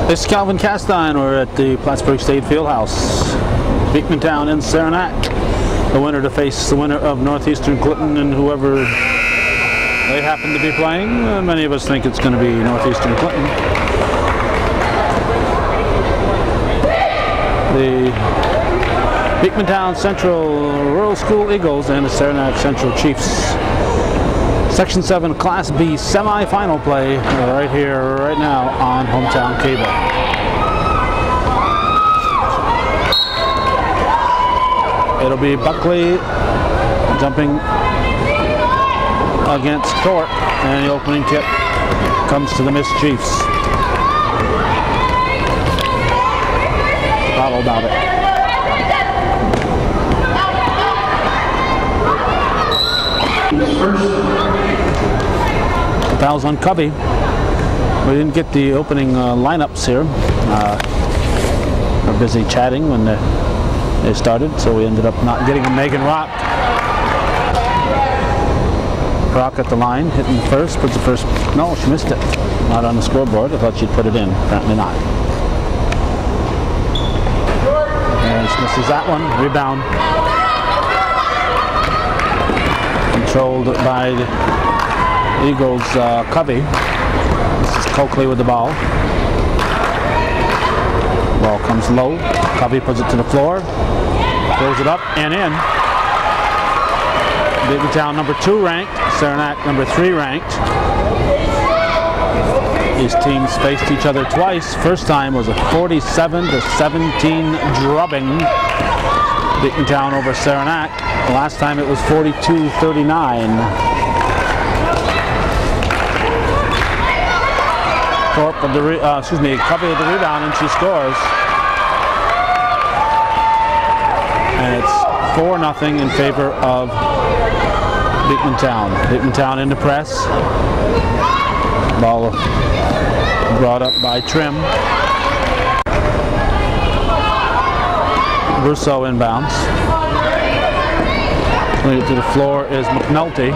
This is Calvin Castine. We're at the Plattsburgh State Fieldhouse. Beekmantown and Saranac. The winner to face the winner of Northeastern Clinton and whoever they happen to be playing. Many of us think it's going to be Northeastern Clinton. The Beekmantown Central Rural School Eagles and the Saranac Central Chiefs. Section 7 Class B semi-final play right here, right now on Hometown Cable. It'll be Buckley jumping against Thorpe, and the opening tip comes to the Miss Chiefs. Follow about it. Fouls on Covey. We didn't get the opening lineups here. We're busy chatting when they started, so we ended up not getting a Megan Rock. Rock at the line, hitting first, puts the first, no, she missed it. Not on the scoreboard. I thought she'd put it in, apparently not. And she misses that one, rebound. Controlled by the Eagles, Covey. This is Coakley with the ball. Ball comes low. Covey puts it to the floor. Throws it up and in. Beekmantown number 2 ranked. Saranac number 3 ranked. These teams faced each other twice. First time was a 47-17 drubbing. Beekmantown over Saranac. Last time it was 42-39. Thorpe with the Covey with the rebound, and she scores. And it's 4-0 in favor of Beekmantown. Beekmantown in the press. Ball brought up by Trim. Russo inbounds. Lead it to the floor is McNulty.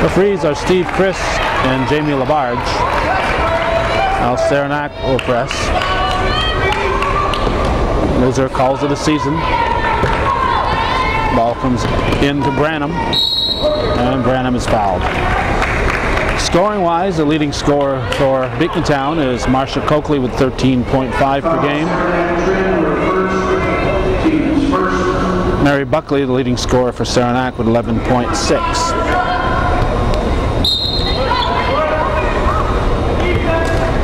Referees are Steve Chris and Jamie Labarge. Now Saranac will press. Those are calls of the season. Ball comes into Branham, and Branham is fouled. Scoring-wise, the leading scorer for Beekmantown is Marsha Coakley with 13.5 per game. Mary Buckley, the leading scorer for Saranac, with 11.6.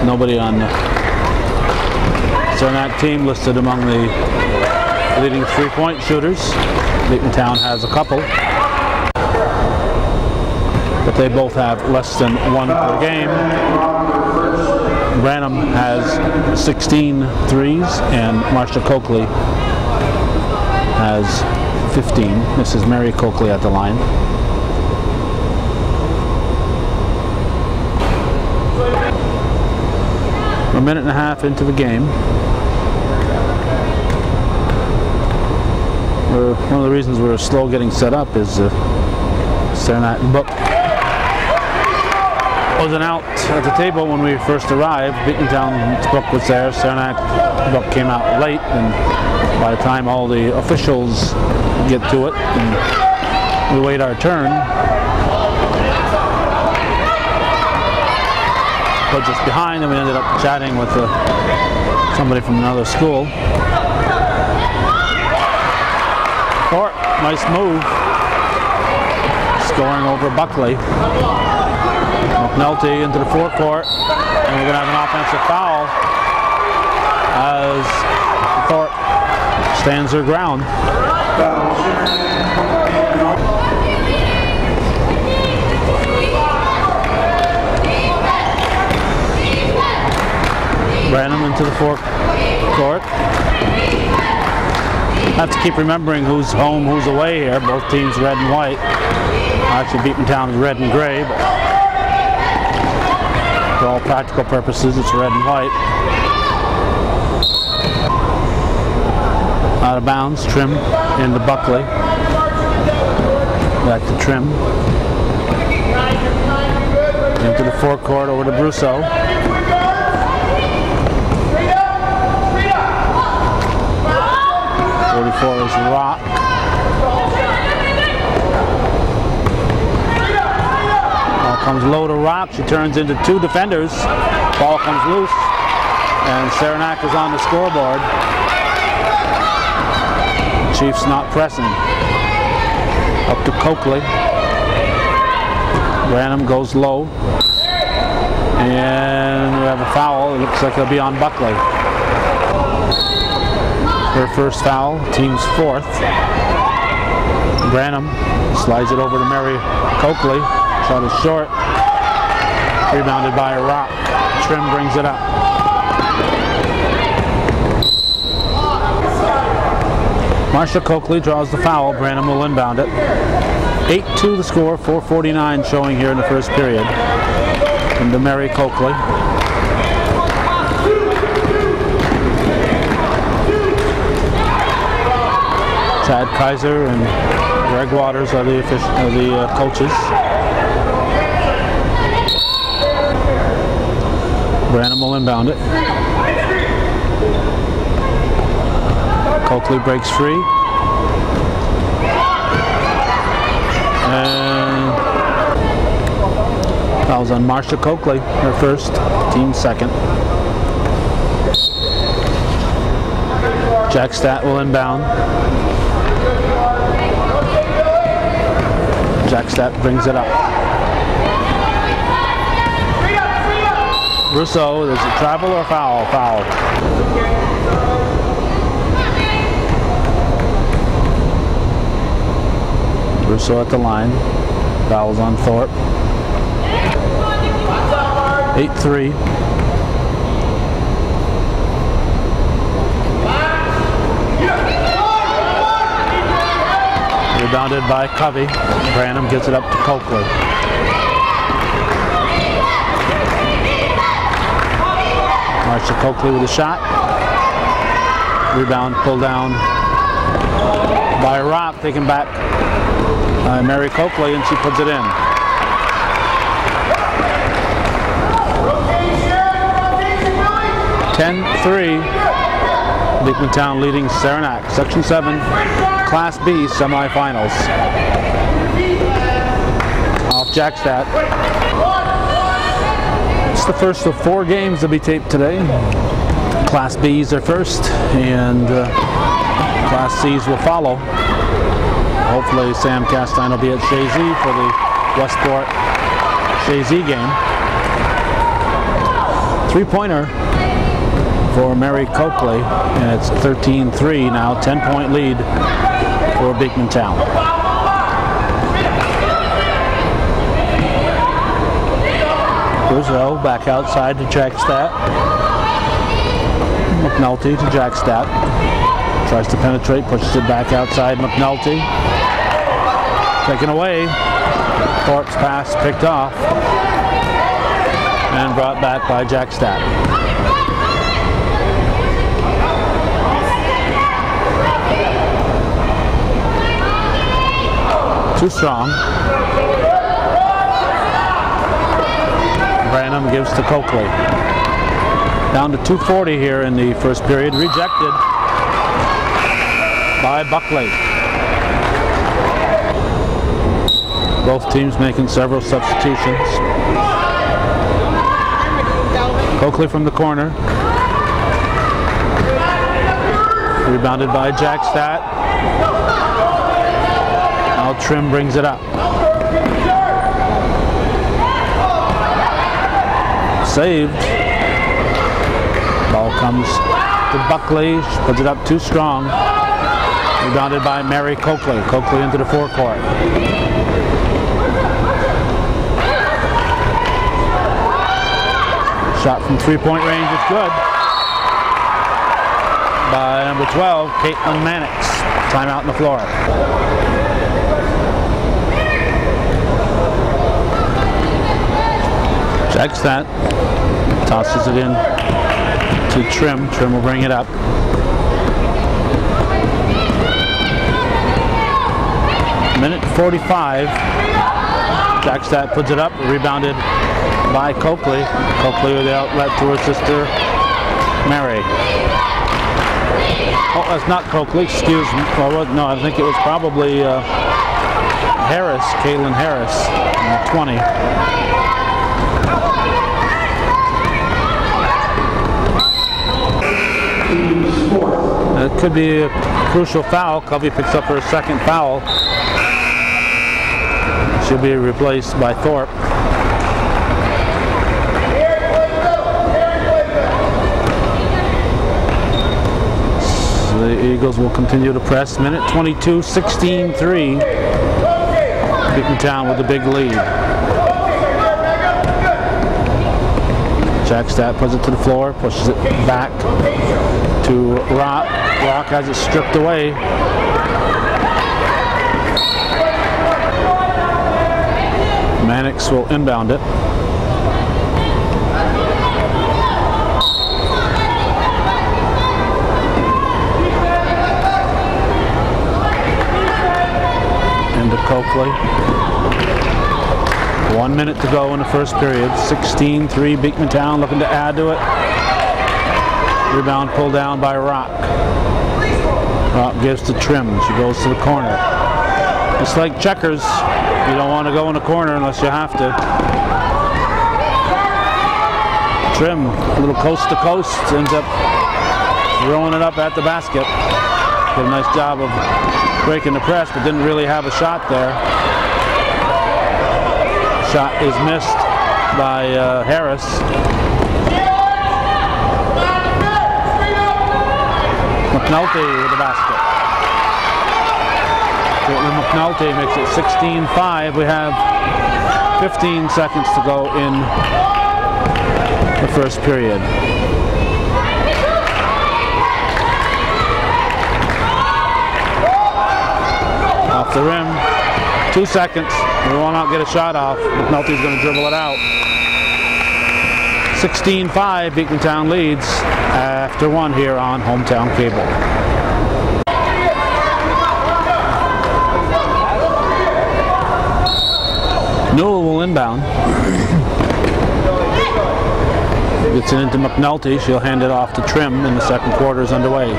Nobody on the Saranac team listed among the leading three-point shooters. Beekmantown has a couple, but they both have less than 1 per game. Branham has 16 threes, and Marsha Coakley has 15. This is Mary Coakley at the line. We're a minute and a half into the game. One of the reasons we're slow getting set up is Saranac book wasn't out at the table when we first arrived. Beekmantown's book was there. Saranac book came out late, and by the time all the officials get to it and we wait our turn, put us behind, and we ended up chatting with somebody from another school. Thorpe, nice move. Scoring over Buckley. McNulty into the forecourt, and we're going to have an offensive foul as Thorpe stands her ground. Branham into the forecourt. I have to keep remembering who's home, who's away here. Both teams red and white. Actually, Beekmantown is red and gray, but for all practical purposes, it's red and white. Out of bounds, Trim into Buckley. Back to Trim. into the forecourt over to Brousseau. 44 is Rock. Ball comes low to Rock. She turns into two defenders. Ball comes loose, and Saranac is on the scoreboard. Chiefs not pressing. Up to Coakley. Branham goes low. And we have a foul. It looks like it'll be on Buckley. Her first foul, team's fourth. Branham slides it over to Mary Coakley. Shot is short. Rebounded by Rock. Trim brings it up. Marsha Coakley draws the foul. Branham will inbound it. 8-2 the score, 4:49 showing here in the first period. Into Mary Coakley. Chad Kaiser and Greg Waters are the coaches. Branham will inbound it. Coakley breaks free. And fouls on Marsha Coakley, her first, team second. Jack Stat will inbound. Jack Stat brings it up. Brousseau, there's a travel or foul? Foul. Brousseau at the line. Fouls on Thorpe. 8-3. Rebounded by Covey. Branham gets it up to Coakley. Marsha Coakley with a shot. Rebound pulled down by Rock, taken back by Mary Coakley, and she puts it in. (10-3). Beekmantown leading Saranac. Section 7, Class B semifinals. Off Jack Stat. It's the first of 4 games to be taped today. Class B's are first, and Class C's will follow. Hopefully Sam Castine will be at Shazy for the Westport Shazy game. 3-pointer for Mary Coakley, and it's 13-3 now, 10-point lead for Beekmantown. Brousseau back outside to Jack Stat. McNulty to Jack Stat. Tries to penetrate, pushes it back outside. McNulty. Taken away. Thorpe's pass picked off. And brought back by Jack Stat. Too strong. Branham gives to Coakley. Down to 2:40 here in the first period. Rejected by Buckley. Both teams making several substitutions. Coakley from the corner. Rebounded by Jack Stat. Now Trim brings it up. Saved. Ball comes to Buckley. She puts it up too strong. Rebounded by Mary Coakley. Coakley into the forecourt. Shot from 3-point range is good. By number 12, Caitlin Mannix. Timeout on the floor. Jack Stat tosses it in to Trim. Trim will bring it up. Minute 45. Jack Stat puts it up, rebounded by Coakley. Coakley with the outlet to her sister, Mary. Oh, that's not Coakley, excuse me. Well, no, I think it was probably Harris, Caitlin Harris, 20. It could be a crucial foul. Covey picks up her second foul. She'll be replaced by Thorpe. So the Eagles will continue to press. Minute 22, 16-3. Beekmantown with a big lead. Jackstad puts it to the floor, pushes it back to Rock. Rock has it stripped away. Mannix will inbound it. Into Coakley. 1 minute to go in the first period. 16-3 Beekmantown looking to add to it. Rebound pulled down by Rock. Rock gives to Trim. She goes to the corner. It's like checkers. You don't want to go in the corner unless you have to. Trim, a little coast to coast, ends up throwing it up at the basket. Did a nice job of breaking the press, but didn't really have a shot there. Shot is missed by Harris. McNulty with the basket. Caitlin McNulty makes it 16-5. We have 15 seconds to go in the first period. Off the rim. 2 seconds. We will not get a shot off. McNulty's going to dribble it out. 16-5, Beekmantown leads after 1 here on Hometown Cable. Newell will inbound. Gets it into McNulty. She'll hand it off to Trim, and the second quarter is underway.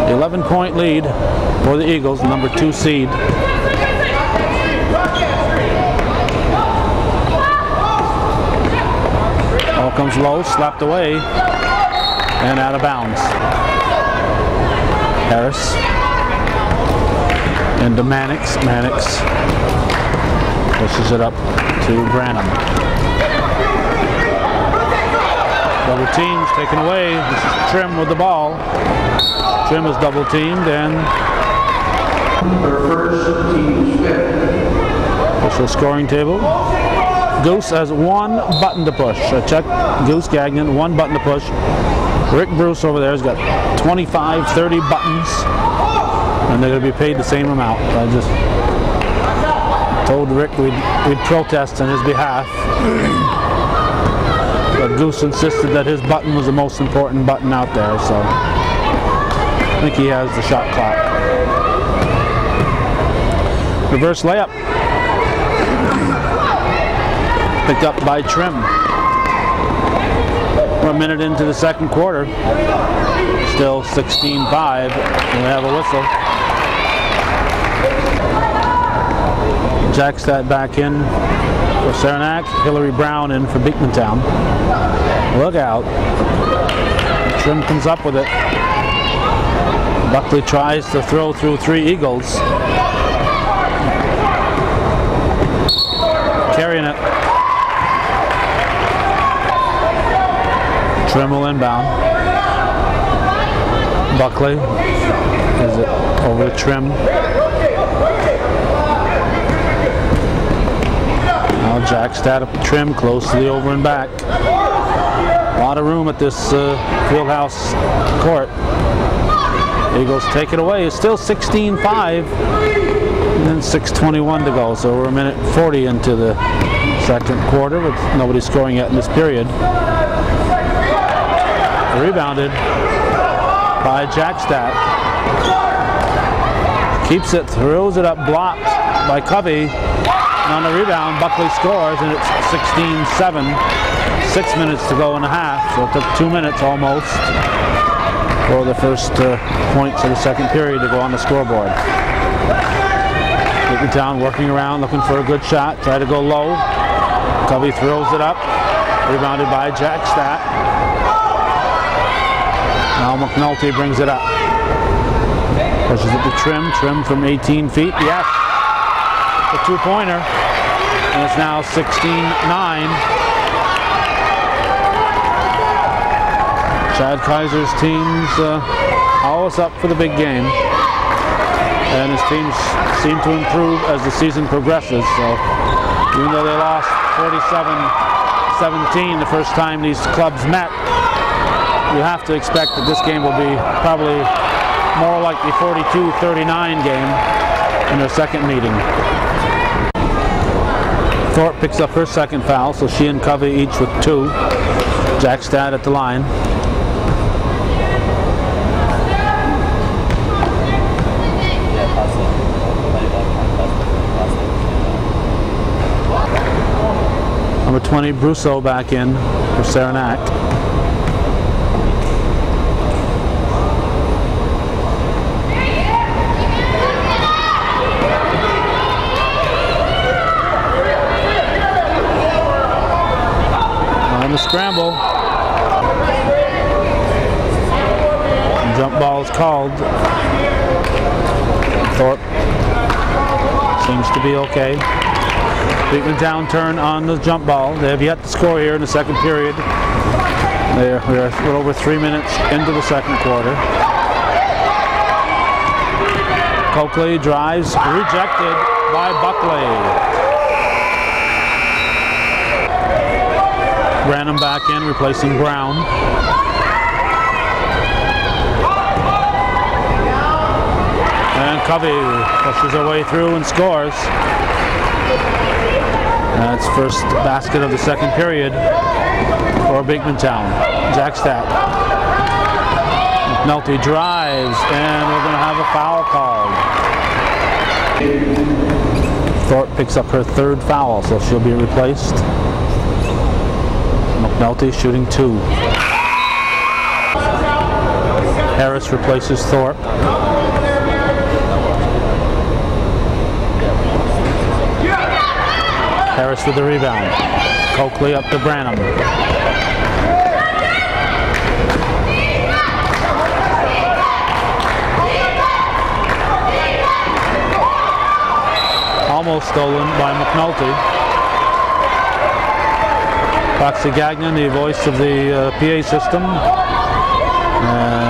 11-point lead for the Eagles, number 2 seed. Ball comes low, slapped away, and out of bounds. Harris into Mannix. Mannix pushes it up to Branham. Double teams taken away. This is Trim with the ball. Trim is double teamed, and her first team's fifth. official scoring table. Goose has 1 button to push. I checked Goose Gagnon, 1 button to push. Rick Bruce over there has got 25, 30 buttons, and they're going to be paid the same amount. I just told Rick we'd protest on his behalf. But Goose insisted that his button was the most important button out there, so I think he has the shot clock. Reverse layup. Picked up by Trim. We're a minute into the second quarter. Still 16-5. We have a whistle. Jackstad back in for Saranac. Hillary Brown in for Beekmantown. Look out. Trim comes up with it. Buckley tries to throw through 3 Eagles. Carrying it. Trim will inbound. Buckley is it over to Trim. Now Jackstad up to Trim, close to the over and back. A lot of room at this Fieldhouse court. Eagles take it away. It's still 16-5. And then 6:21 to go, so we're a minute 40 into the second quarter with nobody scoring yet in this period. Rebounded by Jackstad. Keeps it, throws it up, blocked by Covey, on the rebound. Buckley scores, and it's 16-7. 6 minutes to go in the half, so it took 2 minutes almost for the first points of the second period to go on the scoreboard. Beekmantown working around, looking for a good shot. Try to go low. Covey throws it up. Rebounded by Jack Stat. Now McNulty brings it up. Pushes it to Trim. Trim from 18 feet. Yes. The two-pointer. And it's now 16-9. Chad Kaiser's teams always up for the big game. And his teams seem to improve as the season progresses. So even though they lost 47-17 the first time these clubs met, you have to expect that this game will be probably more like the 42-39 game in their second meeting. Thorpe picks up her second foul, so she and Covey each with 2. Jack Stat at the line. Number 20, Brousseau back in for Saranac. On the scramble. Jump ball is called. Thorpe seems to be okay. Beekmantown turn on the jump ball. They have yet to score here in the second period. We're a little over 3 minutes into the second quarter. Coakley drives, rejected by Buckley. Branham back in, replacing Brown. And Covey pushes her way through and scores. That's first basket of the second period for Beekmantown. Jack Stat. McNulty drives, and we're going to have a foul called. Thorpe picks up her third foul, so she'll be replaced. McNulty shooting 2. Harris replaces Thorpe. Harris with the rebound. Coakley up to Branham. Almost stolen by McNulty. Foxy Gagnon, the voice of the PA system.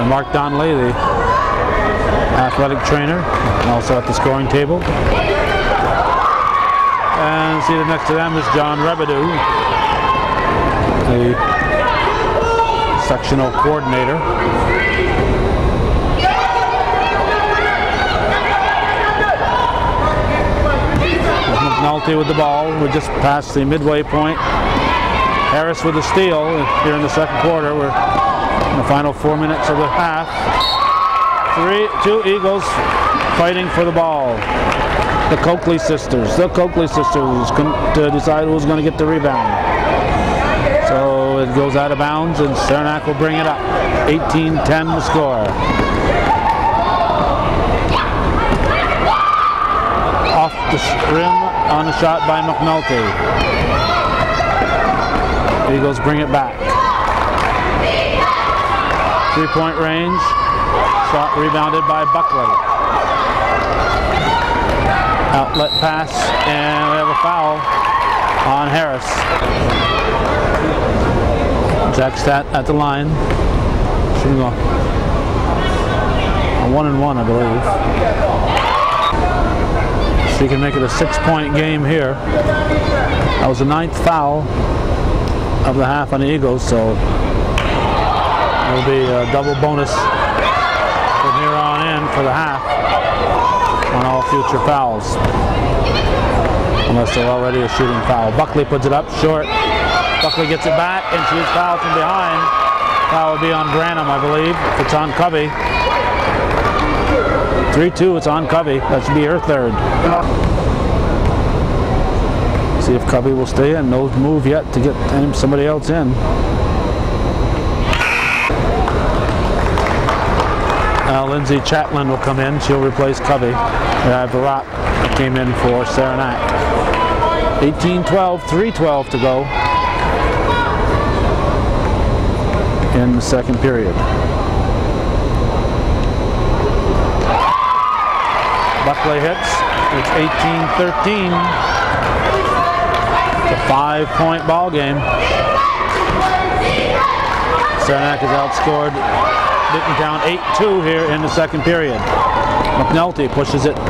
Mark Donnelly, the athletic trainer, also at the scoring table. And seated next to them is John Rebedu, the sectional coordinator. McNulty with the ball. We're just past the midway point. Harris with the steal here in the second quarter. We're in the final 4 minutes of the half. 2 Eagles fighting for the ball. The Coakley sisters couldn't decide who was going to get the rebound. So it goes out of bounds, and Saranac will bring it up. 18-10 the score. Off the rim on a shot by McNulty. Eagles bring it back. 3-point range. Shot rebounded by Buckley. Outlet pass, and we have a foul on Harris. Jack Stat at the line. Shooting a 1-and-1, I believe. She can make it a 6-point game here. That was the 9th foul of the half on the Eagles, so it'll be a double bonus from here on in for the half on all future fouls, unless they're already a shooting foul. Buckley puts it up short. Buckley gets it back, and she's fouled from behind. Foul will be on Branham, I believe. If it's on Covey. 3-2, it's on Covey. That should be her third. See if Covey will stay in. No move yet to get somebody else in. Now Lindsay Chaplin will come in. She'll replace Covey. We have Rock that came in for Saranac. 18-12, 3:12 to go in the second period. Buckley hits. It's 18-13. It's a 5-point ball game. Saranac has outscored Beekmantown 8-2 here in the second period. McNulty pushes it to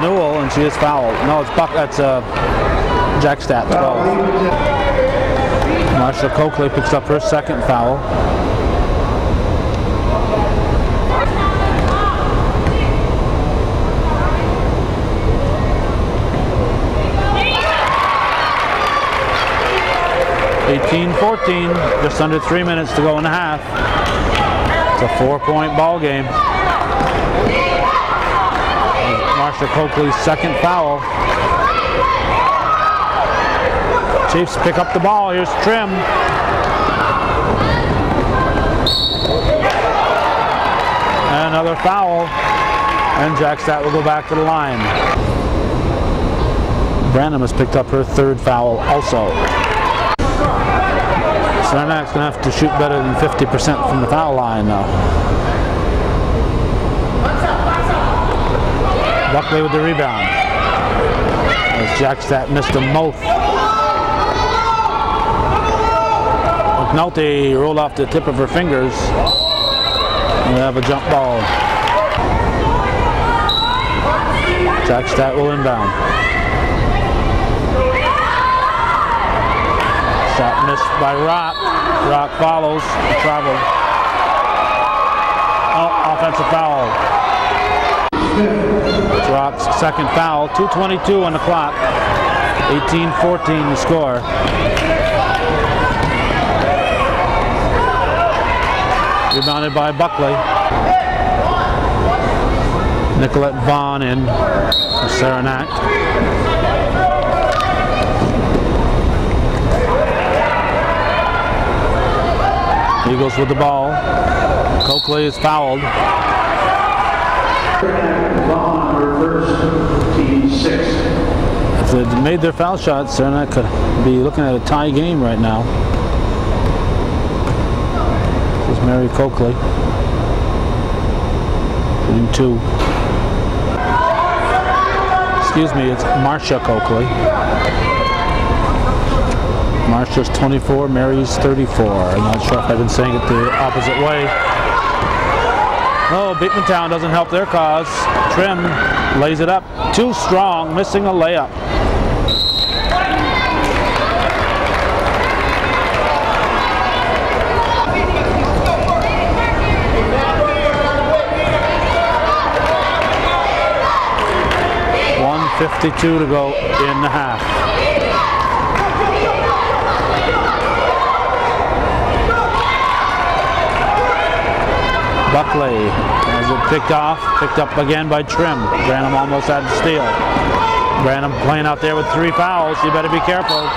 Newell, and she is fouled. No, it's that's Jackstad's foul. Marsha Coakley picks up her second foul. (18-14), just under 3 minutes to go in the half. It's a 4-point ball game. Marsha Coakley's second foul. Chiefs pick up the ball. Here's Trim. And another foul. And Jackstad will go back to the line. Branham has picked up her third foul also. Saranac's going to have to shoot better than 50% from the foul line now. Buckley with the rebound. As Jackstad missed them both. McNulty rolled off the tip of her fingers. We have a jump ball. Jackstad will inbound. Shot missed by Rock. Rock follows. Travel. Oh, offensive foul. It's Rock's second foul. 2:22 on the clock. 18-14 the score. Rebounded by Buckley. Nicolette Vaughn in for Saranac. Eagles with the ball. Coakley is fouled. Vaughn, her first, team 6. If they'd made their foul shots, Saranac could be looking at a tie game right now. This is Mary Coakley. Team 2. Excuse me, it's Marsha Coakley. Marsha's 24, Mary's 34. I'm not sure if I've been saying it the opposite way. Oh, Beekmantown doesn't help their cause. Trim lays it up. Too strong, missing a layup. .152 to go in the half. Buckley has it picked up again by Trim. Branham almost had to steal. Branham playing out there with 3 fouls. You better be careful.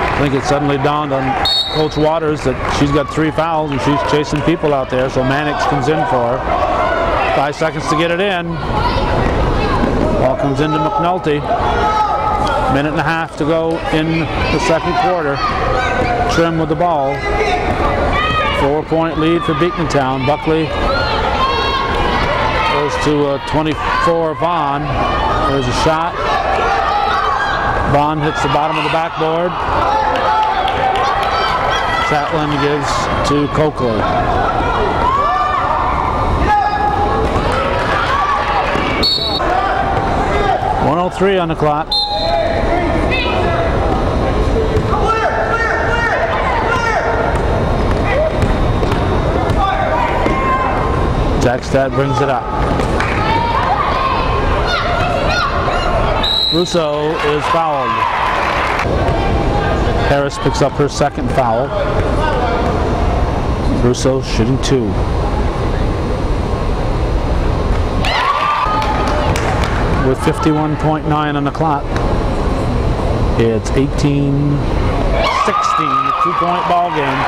I think it suddenly dawned on Coach Waters that she's got 3 fouls and she's chasing people out there, so Mannix comes in for her. 5 seconds to get it in. Ball comes into McNulty. Minute and a half to go in the second quarter. Trim with the ball. 4-point lead for Beekmantown. Buckley goes to 24 Vaughn. There's a shot. Vaughn hits the bottom of the backboard. Chaplin gives to Coakley. .103 on the clock. Jackstad brings it up. Russo is fouled. Harris picks up her second foul. Russo shooting 2. With 51.9 on the clock, it's 18-16, 2-point ball game.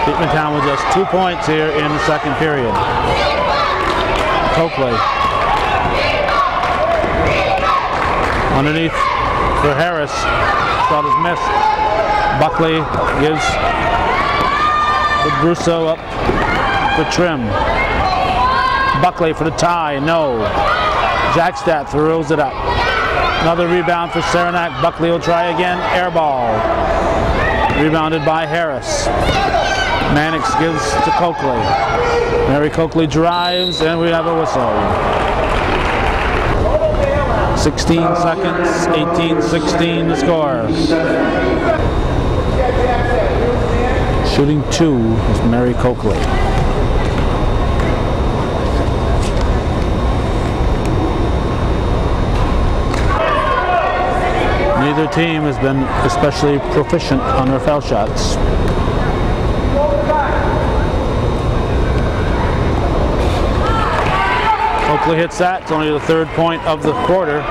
Beekmantown with just 2 points here in the second period. Coakley underneath for Harris. Shot is missed. Buckley gives the Russo up for Trim. Buckley for the tie. No. Jackstadt throws it up. Another rebound for Saranac. Buckley will try again. Air ball. Rebounded by Harris. Mannix gives to Coakley. Mary Coakley drives, and we have a whistle. 16 seconds, 18-16 to score. Shooting 2 is Mary Coakley. Neither team has been especially proficient on their foul shots. Coakley hits that. It's only the 3rd point of the quarter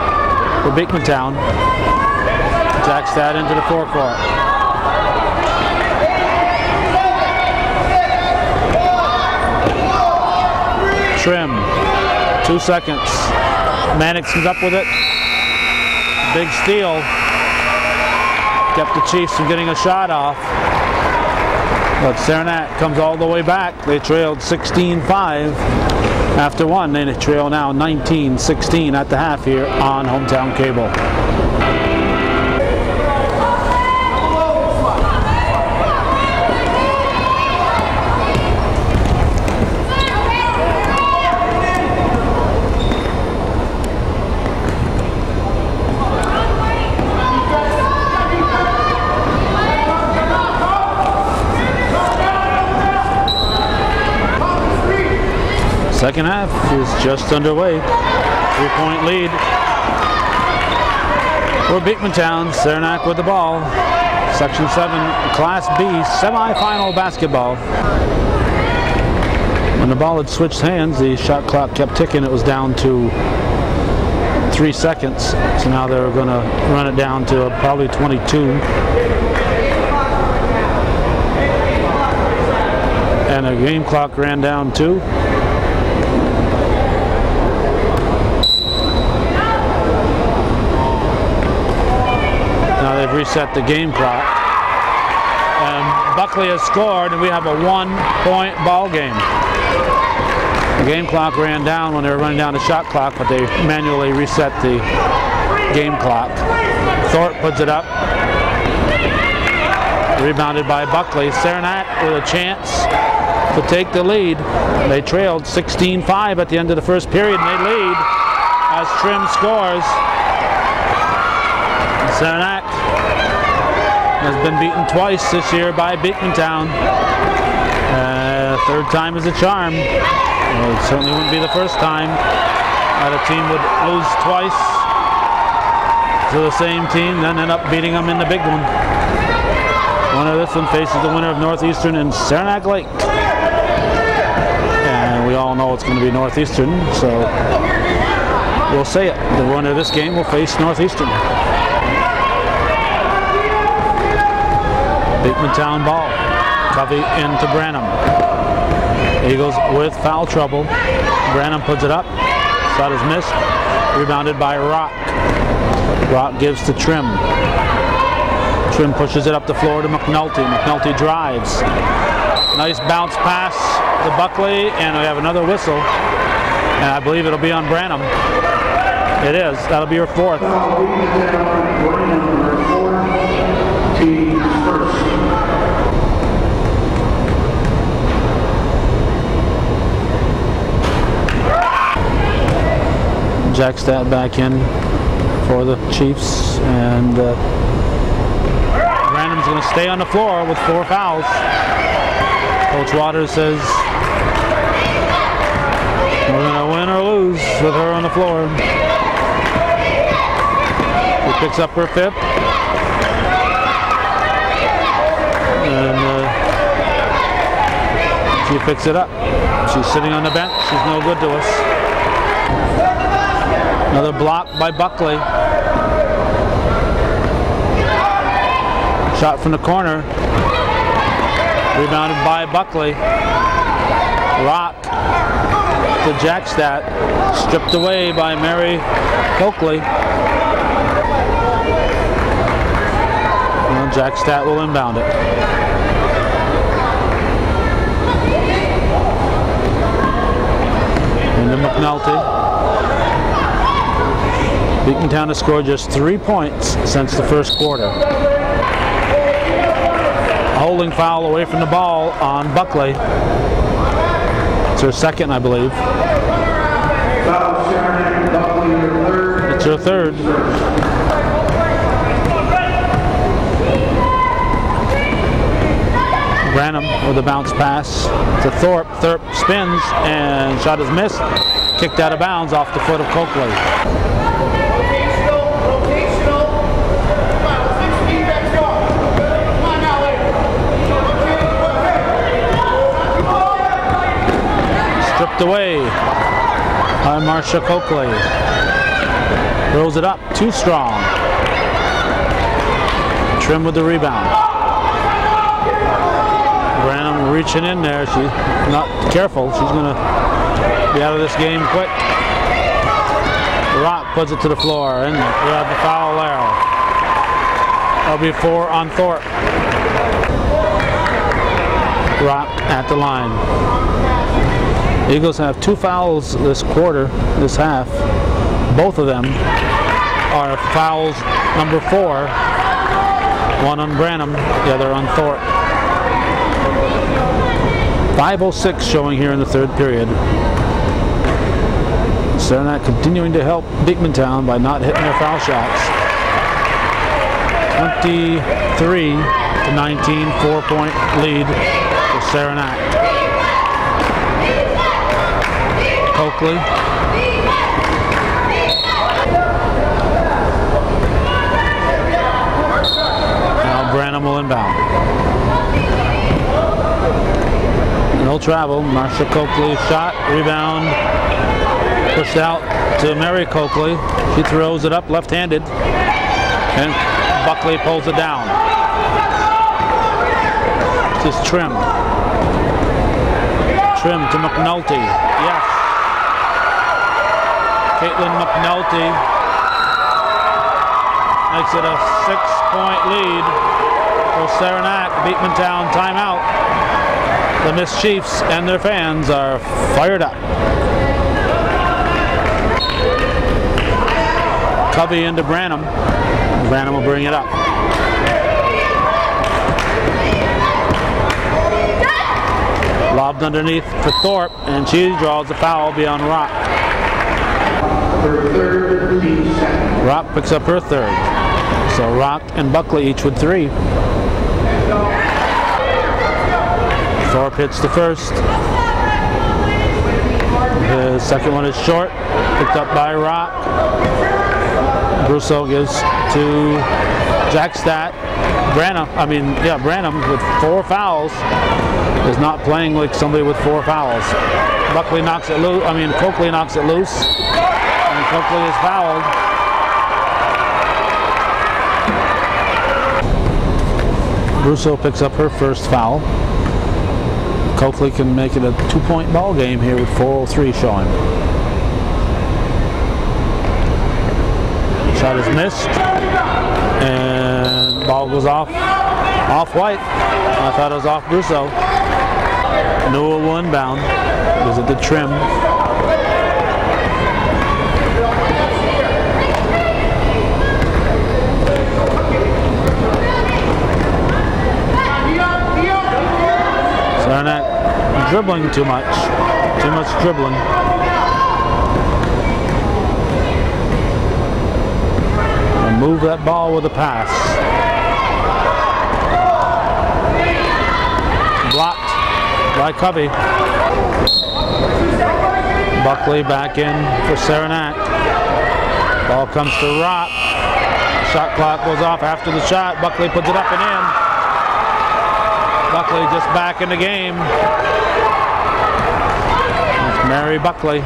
for Beekmantown. Jackstadt into the forecourt. Trim. 2 seconds. Mannix comes up with it. Big steal. Kept the Chiefs from getting a shot off. But Saranac comes all the way back. They trailed 16-5 after 1. They trail now 19-16 at the half here on Hometown Cable. Second half is just underway. 3-point lead for Beekmantown. Saranac with the ball. Section 7 Class B semifinal basketball. When the ball had switched hands, the shot clock kept ticking. It was down to 3 seconds. So now they're going to run it down to probably 22. And the game clock ran down too. Now they've reset the game clock. And Buckley has scored, and we have a 1-point ball game. The game clock ran down when they were running down the shot clock, but they manually reset the game clock. Thorpe puts it up. Rebounded by Buckley. Saranac with a chance to take the lead. They trailed 16-5 at the end of the first period, and they lead as Trim scores. Saranac has been beaten twice this year by Beekmantown. Third time is a charm. It certainly wouldn't be the first time that a team would lose twice to the same team, then end up beating them in the big one. Winner of this one faces the winner of Northeastern and Saranac Lake. And we all know it's going to be Northeastern, so we'll say it. The winner of this game will face Northeastern. Beekmantown ball. Covey into Branham. Eagles with foul trouble. Branham puts it up. Shot is missed. Rebounded by Rock. Rock gives to Trim. Trim pushes it up the floor to McNulty. McNulty drives. Nice bounce pass to Buckley, and we have another whistle. And I believe it'll be on Branham. It is. That'll be your 4th. Jackstadt back in for the Chiefs, and Branham's going to stay on the floor with 4 fouls. Coach Waters says we're going to win or lose with her on the floor. He picks up her 5th, and She picks it up. She's sitting on the bench. She's no good to us. Another block by Buckley. Shot from the corner. Rebounded by Buckley. Rock to Jackstadt. Stripped away by Mary Coakley. Well, Jackstadt will inbound it. Into McNulty. Beekmantown has scored just 3 points since the first quarter. A holding foul away from the ball on Buckley. It's her second, I believe. It's her third. Branham with a bounce pass to Thorpe. Thorpe spins and shot is missed. Kicked out of bounds off the foot of Coakley. Stripped away by Marcia Coakley. Throws it up, too strong. Trim with the rebound. Branham reaching in there. She's not careful. She's going to be out of this game quick. Rock puts it to the floor, and we have the foul there. That'll be 4 on Thorpe. Rock at the line. Eagles have 2 fouls this quarter, this half. Both of them are fouls number 4. One on Branham, the other on Thorpe. 5:06 showing here in the third period. Saranac continuing to help Beekmantown by not hitting their foul shots. 23-19, 4-point lead for Saranac. Coakley. Now Branham will inbound. No travel. Marcia Coakley shot, rebound, pushed out to Mary Coakley. She throws it up left-handed, and Buckley pulls it down. Just Trim. Trim to McNulty. Yes. Caitlin McNulty makes it a 6-point lead for Saranac. Beekmantown timeout. The Miss Chiefs and their fans are fired up. Covey into Branham. Branham will bring it up. Lobbed underneath for Thorpe, and she draws the foul beyond Rock. Rock picks up her third. So Rock and Buckley each with 3. Thorpe hits the first. The second one is short, picked up by Rock. Brousseau gives to Jackstadt. Branham with 4 fouls is not playing like somebody with 4 fouls. Buckley knocks it loose. Coakley knocks it loose, and Coakley is fouled. Brousseau picks up her first foul. Coakley can make it a 2-point ball game here with 4:03 showing. Shot is missed, and ball goes off White. I thought it was off Brousseau. Newell will inbound. Gives it to Trim. Saranac dribbling too much dribbling. And move that ball with a pass. Blocked by Covey. Buckley back in for Saranac. Ball comes to Rock. Shot clock goes off after the shot. Buckley puts it up and in. Buckley just back in the game. Mary Buckley.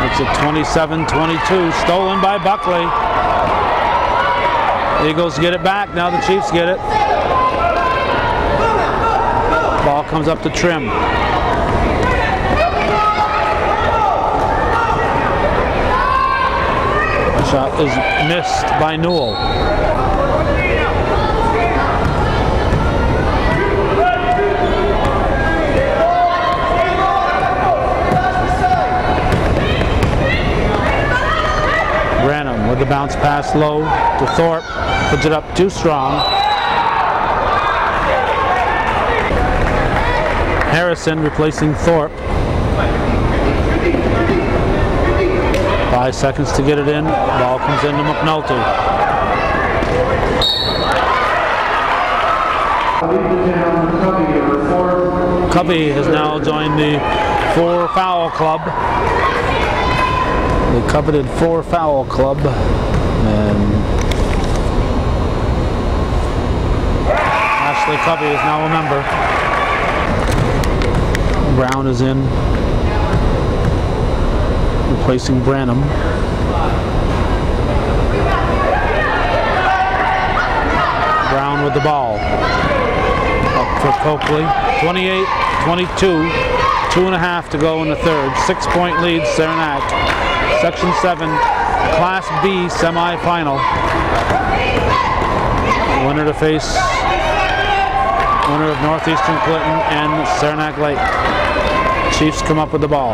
It's a 27-22, stolen by Buckley. Eagles get it back, now the Chiefs get it. Ball comes up to Trim. The shot is missed by Newell. Branham with the bounce pass low to Thorpe, puts it up too strong. Harrison replacing Thorpe. 5 seconds to get it in. Ball comes into McNulty. Covey has now joined the 4-foul club. The coveted 4-foul club, and Ashley Covey is now a member. Brown is in, replacing Branham. Brown with the ball. Up for Coakley. 28-22. 2.5 to go in the third. 6-point lead, Saranac. Section 7, Class B semi-final. Winner to face winner of Northeastern Clinton and Saranac Lake. Chiefs come up with the ball.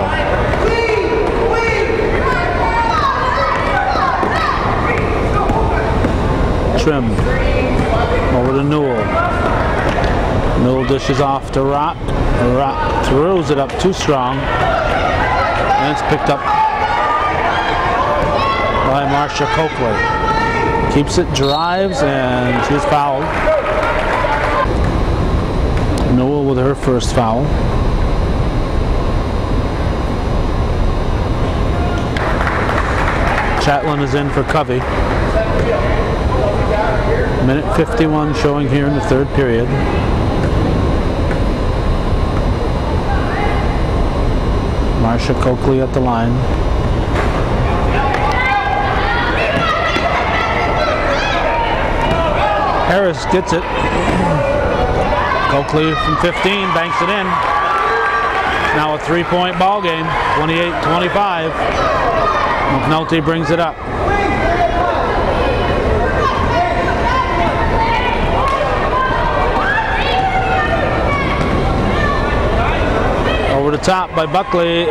Trim over to Newell. Newell dishes off to Rock. Rock throws it up too strong, and it's picked up by Marcia Coakley. Keeps it, drives, and she's fouled. Newell with her first foul. Chatlin is in for Covey. Minute 51 showing here in the third period. Marcia Coakley at the line. Harris gets it. Coakley from 15 banks it in. Now a 3-point ball game, 28-25. McNulty brings it up. Over the top by Buckley,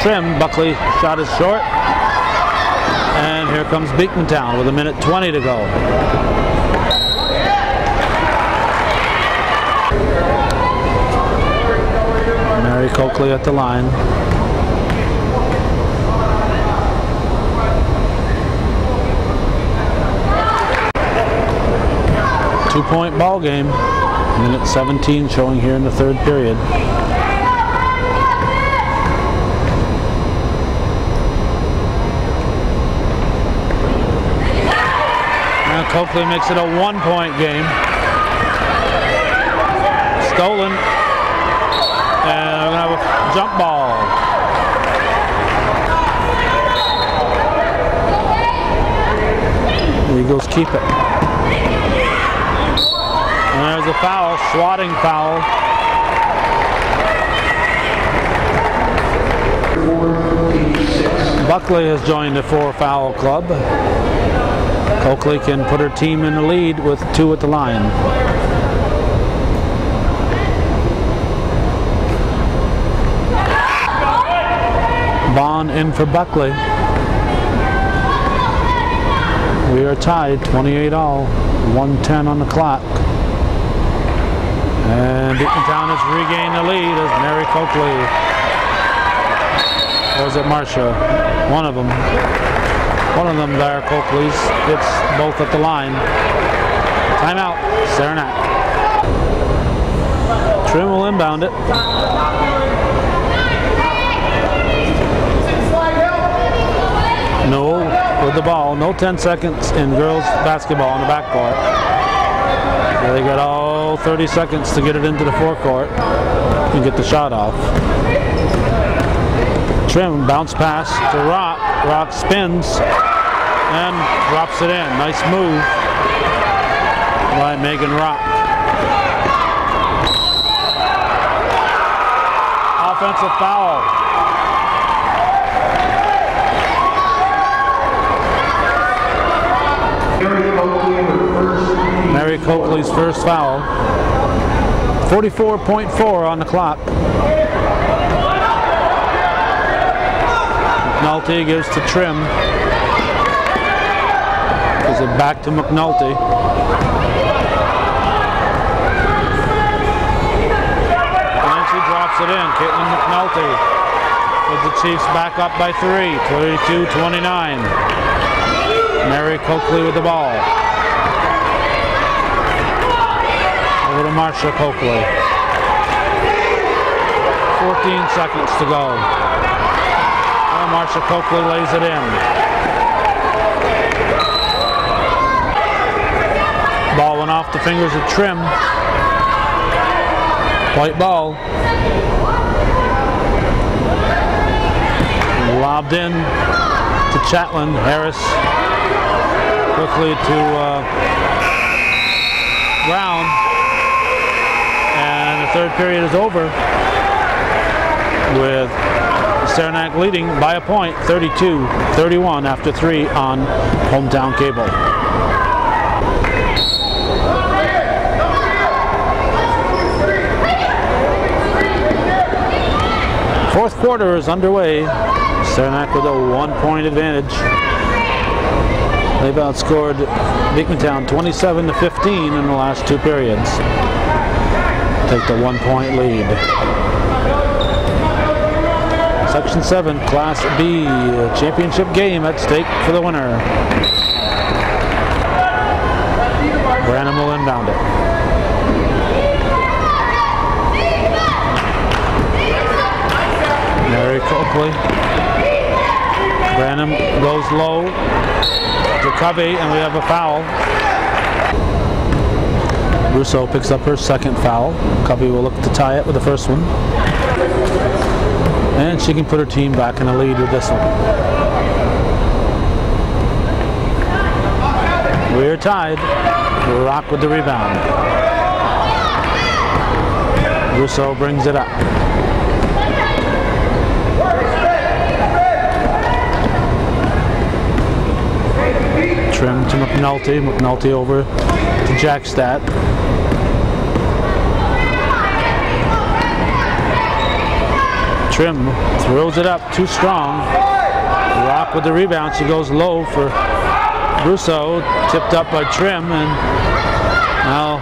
Trim. Buckley shot is short. And here comes Beekmantown with a minute 20 to go. Mary Coakley at the line. Two-point ball game. Minute 17 showing here in the third period. Now Coakley makes it a 1-point game. Stolen. And we're going to have a jump ball. The Eagles keep it. And there's a foul, swatting foul. Buckley has joined the 4-foul club. Coakley can put her team in the lead with 2 at the line. Bond in for Buckley. We are tied, 28-all, 1:10 on the clock. And Beekmantown has regained the lead as Mary Coakley. Or is it Marcia? One of them there, Coakley's. It's both at the line. Timeout, Saranac. Trim will inbound it. Newell with the ball. No 10 seconds in girls basketball on the backcourt. They got all 30 seconds to get it into the forecourt and get the shot off. Trim, bounce pass to Rock. Rock spins and drops it in. Nice move by Megan Rock. Offensive foul. Mary Coakley's first foul. 44.4 on the clock. McNulty gives to Trim. Gives it back to McNulty. And she drops it in. Caitlin McNulty with the Chiefs back up by 3. 32-29. Mary Coakley with the ball. Over to Marsha Coakley. 14 seconds to go. And Marsha Coakley lays it in. Ball went off the fingers of Trim. White ball. Lobbed in to Chatelain. Harris quickly to Brown. And the third period is over with Saranac leading by a point, 32-31 after 3 on Hometown Cable. Fourth quarter is underway. Saranac with a 1-point advantage. They've outscored Beekmantown 27-15 in the last 2 periods. Take the 1-point lead. Section 7, Class B, championship game at stake for the winner. Branham will inbound it. Mary Coakley. Branham goes low to Covey, and we have a foul. Russo picks up her second foul. Covey will look to tie it with the first one. And she can put her team back in the lead with this one. We're tied. Rock with the rebound. Russo brings it up. Trim to McNulty. McNulty over to Jackstad. Trim throws it up too strong. Rock with the rebound. She goes low for Russo. Tipped up by Trim, and now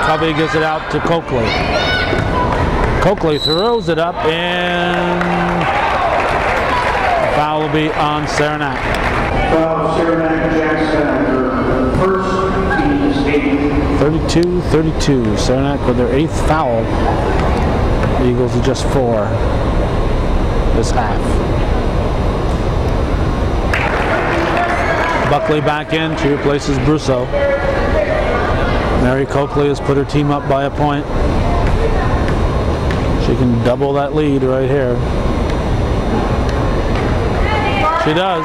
Covey gives it out to Coakley. Coakley throws it up, and the foul will be on Saranac. Foul Saranac Jackson. Her first team is 32-32. Saranac with their 8th foul. The Eagles are just 4 this half. Buckley back in. She replaces Brusso. Mary Coakley has put her team up by a point. She can double that lead right here. She does.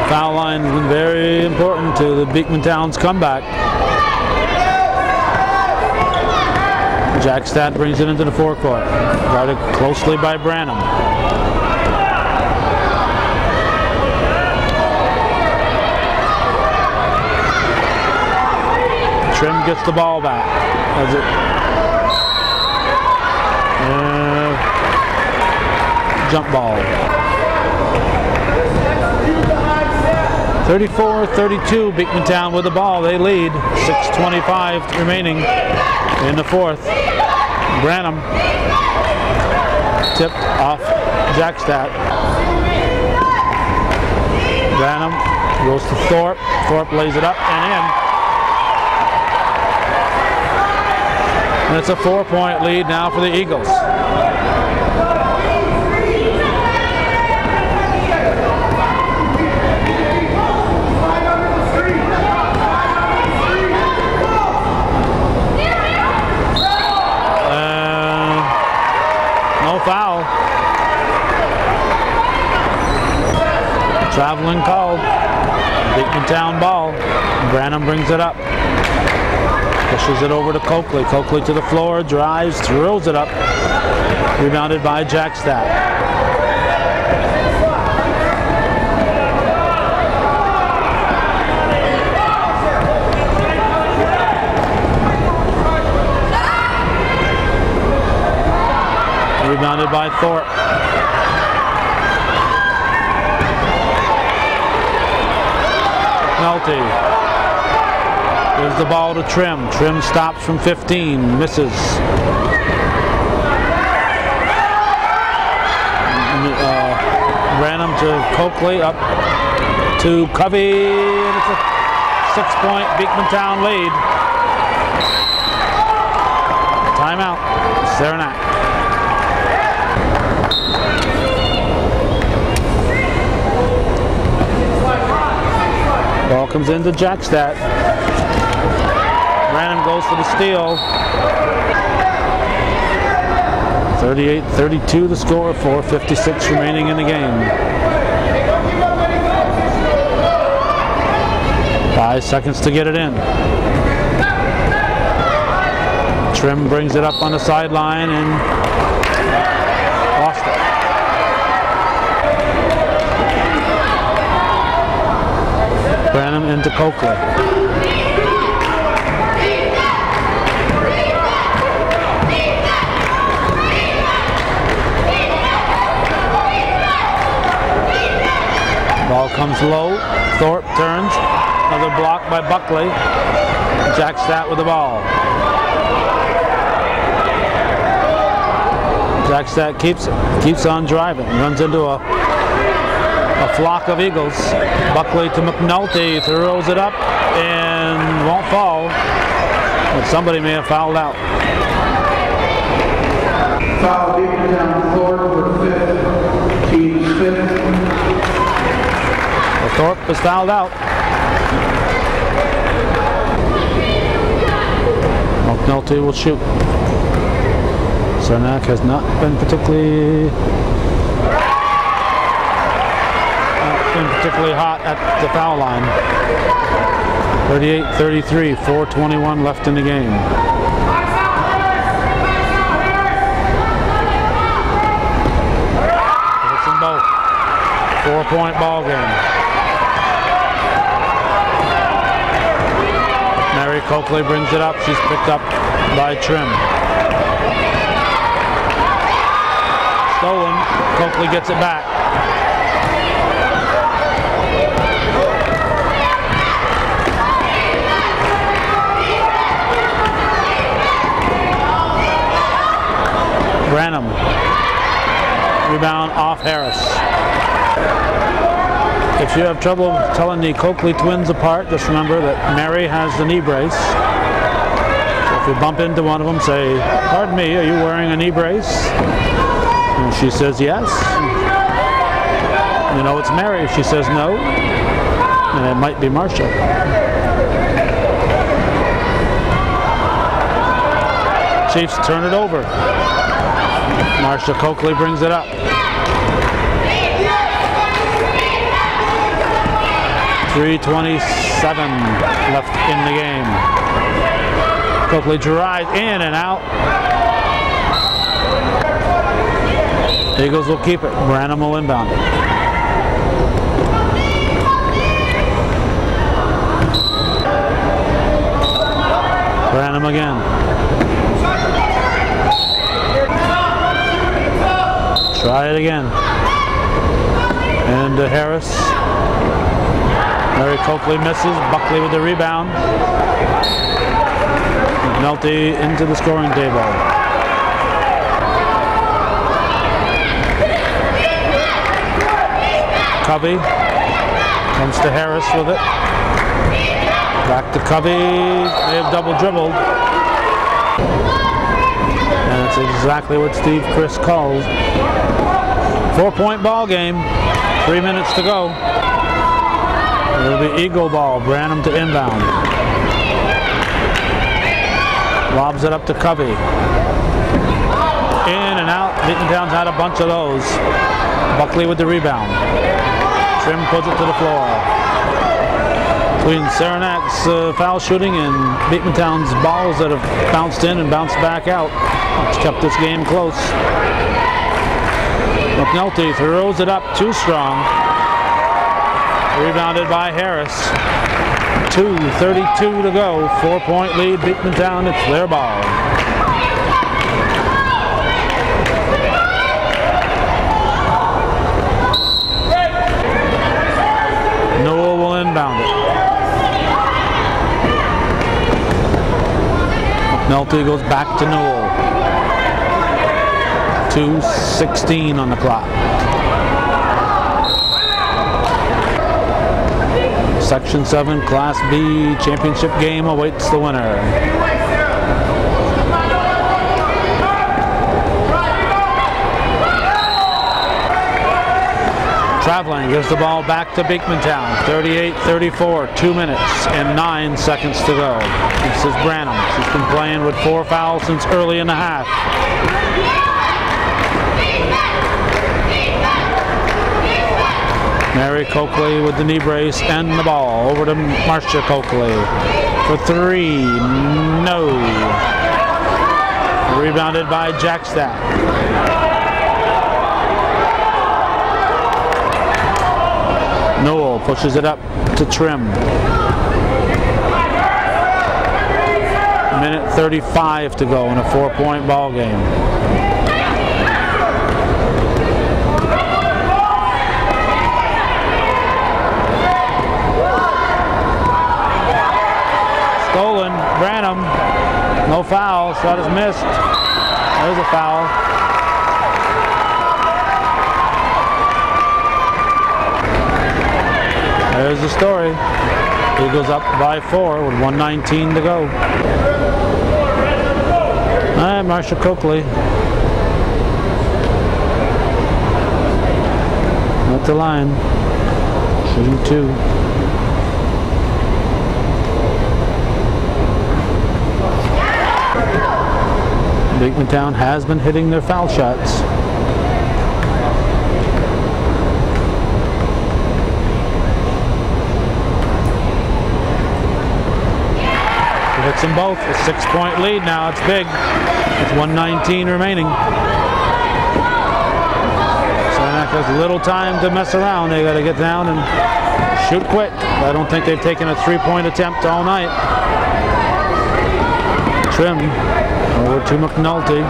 The foul line has been very important to the Beekmantown's comeback. Jackstad brings it into the forecourt. Guarded closely by Branham. Trim gets the ball back. As it jump ball. 34-32, Beekmantown with the ball. They lead. 6:25 remaining in the fourth. Branham tipped off Jackstad. Branham goes to Thorpe. Thorpe lays it up and in. And it's a 4-point lead now for the Eagles. No foul. Traveling called. Beekmantown ball. Branham brings it up. Pushes it over to Coakley. Coakley to the floor, drives, throws it up. Rebounded by Jackstadt. Rebounded by Thorpe. Penalty. Gives the ball to Trim. Trim stops from 15, misses. Branham to Coakley, up to Covey, and it's a 6-point Beekmantown lead. Timeout, Saranac. Ball comes into Jackstadt. Branham goes for the steal. 38-32 the score, 4:56 remaining in the game. 5 seconds to get it in. Trim brings it up on the sideline and lost it. Branham into Coakley. Ball comes low. Thorpe turns. Another block by Buckley. Jackstadt with the ball. Jackstadt keeps on driving. Runs into a flock of Eagles. Buckley to McNulty, throws it up and won't fall. But somebody may have fouled out. Foul Beekmantown floor for fifth. Team's fifth. Well, Thorpe was fouled out. McNulty will shoot. Saranac has not been particularly hot at the foul line. 38-33, 4:21 left in the game. Hits them both. 4-point ball game. Mary Coakley brings it up. She's picked up by Trim. Stolen. Coakley gets it back. Branham. Rebound off Harris. If you have trouble telling the Coakley twins apart, just remember that Mary has the knee brace. So if you bump into one of them, say, "Pardon me, are you wearing a knee brace?" And she says yes. You know it's Mary. If she says no, and it might be Marcia. Chiefs turn it over. Marcia Coakley brings it up. .327 left in the game. Coakley drives in and out. Eagles will keep it. Branham will inbound it. Branham again. Try it again. And Harris. Mary Coakley misses. Buckley with the rebound. McNulty into the scoring table. Covey comes to Harris with it. Back to Covey. They have double dribbled. And it's exactly what Steve Chris called. 4-point ball game. 3 minutes to go. It'll be Eagle ball. Branham to inbound. Lobs it up to Covey. In and out. Beekmantown's had a bunch of those. Buckley with the rebound. Trim puts it to the floor. Between Saranac's foul shooting and Beekmantown's balls that have bounced in and bounced back out, it's kept this game close. McNulty throws it up too strong. Rebounded by Harris. 2:32 to go. 4-point lead, Beekmantown. It's their ball. Newell will inbound it. McNulty goes back to Newell. 2:16 on the clock. Section 7 Class B championship game awaits the winner. Traveling gives the ball back to Beekmantown. 38-34, 2 minutes and 9 seconds to go. This is Branham. She's been playing with 4 fouls since early in the half. Mary Coakley with the knee brace and the ball. Over to Marcia Coakley for 3. No. Rebounded by Jackstack. Newell pushes it up to Trim. Minute 35 to go in a 4-point ball game. Stolen, Branham, no foul, shot is missed. There's a foul. There's the story. Eagles up by 4 with 1:19 to go. All right, Marcia Coakley. At the line, shooting 2. Beekmantown has been hitting their foul shots. He hits them both. A 6-point lead now. It's big. It's 1:19 remaining. Saranac has little time to mess around. They got to get down and shoot quick. I don't think they've taken a 3-point attempt all night. Trim over to McNulty.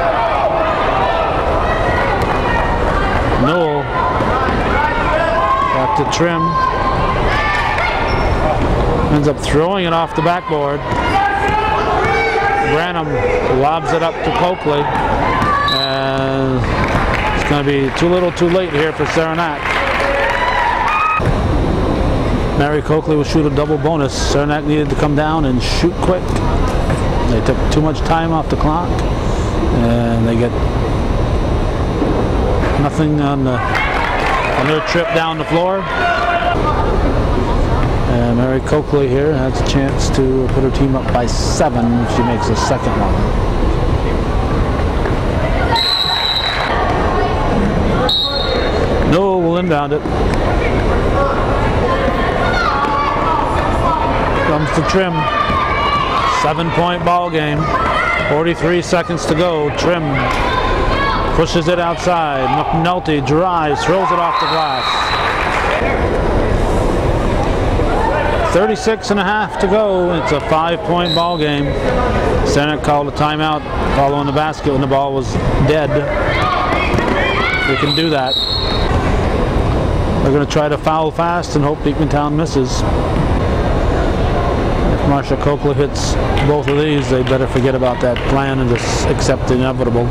Newell back to Trim. Ends up throwing it off the backboard. Branham lobs it up to Coakley. And it's going to be too little too late here for Saranac. Mary Coakley will shoot a double bonus. Saranac needed to come down and shoot quick. They took too much time off the clock, and they get nothing on their trip down the floor. And Mary Coakley here has a chance to put her team up by 7 if she makes the second one. Newell will inbound it. Comes to Trim. 7-point ball game. 43 seconds to go. Trim pushes it outside. McNulty drives, throws it off the glass. 36.5 to go. It's a 5-point ball game. Saranac called a timeout following the basket when the ball was dead. They can do that. They're going to try to foul fast and hope Beekmantown misses. If Marcia Coakley hits both of these, they better forget about that plan and just accept the inevitable.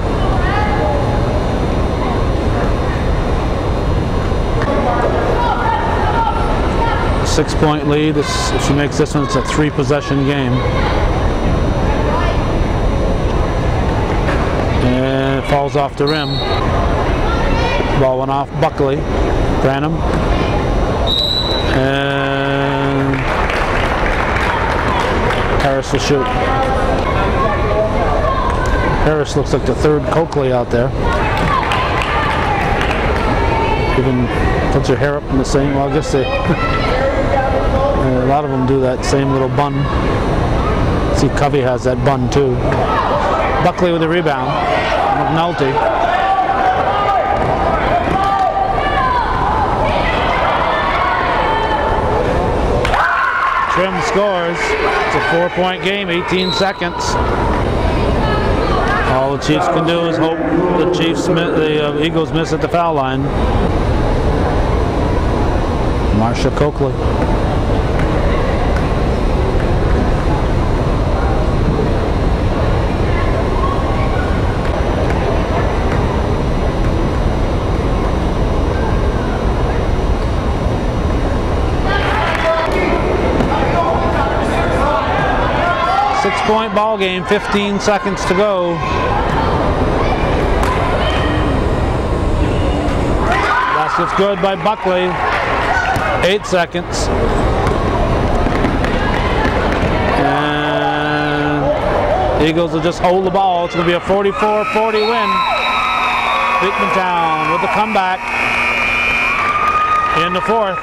A 6-point lead. If she makes this one, it's a 3-possession game. And it falls off the rim. Ball went off Buckley. Branham. And Harris will shoot. Harris looks like the third Coakley out there. Even puts your hair up in the same, well, I guess they, a lot of them do that same little bun. See, Covey has that bun too. Buckley with the rebound. McNulty. Trim scores. It's a 4-point game, 18 seconds. All the Chiefs can do is hope the Eagles miss at the foul line. Marsha Coakley. Six-point ball game, 15 seconds to go. Basket's good by Buckley. 8 seconds. And the Eagles will just hold the ball. It's going to be a 44-40 win. Beekmantown with the comeback in the fourth.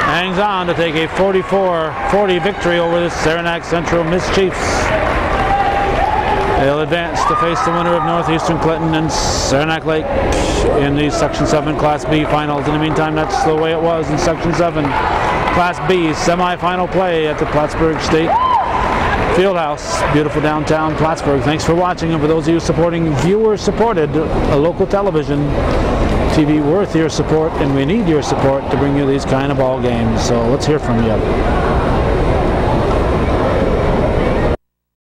Hangs on to take a 44-40 victory over the Saranac Central Miss Chiefs. They'll advance to face the winner of Northeastern Clinton and Saranac Lake in the Section 7 Class B finals. In the meantime, that's the way it was in Section 7 Class B semi-final play at the Plattsburgh State Fieldhouse. Beautiful downtown Plattsburgh. Thanks for watching, and for those of you supporting viewer-supported local television TV worth your support, and we need your support to bring you these kind of ball games. So let's hear from you.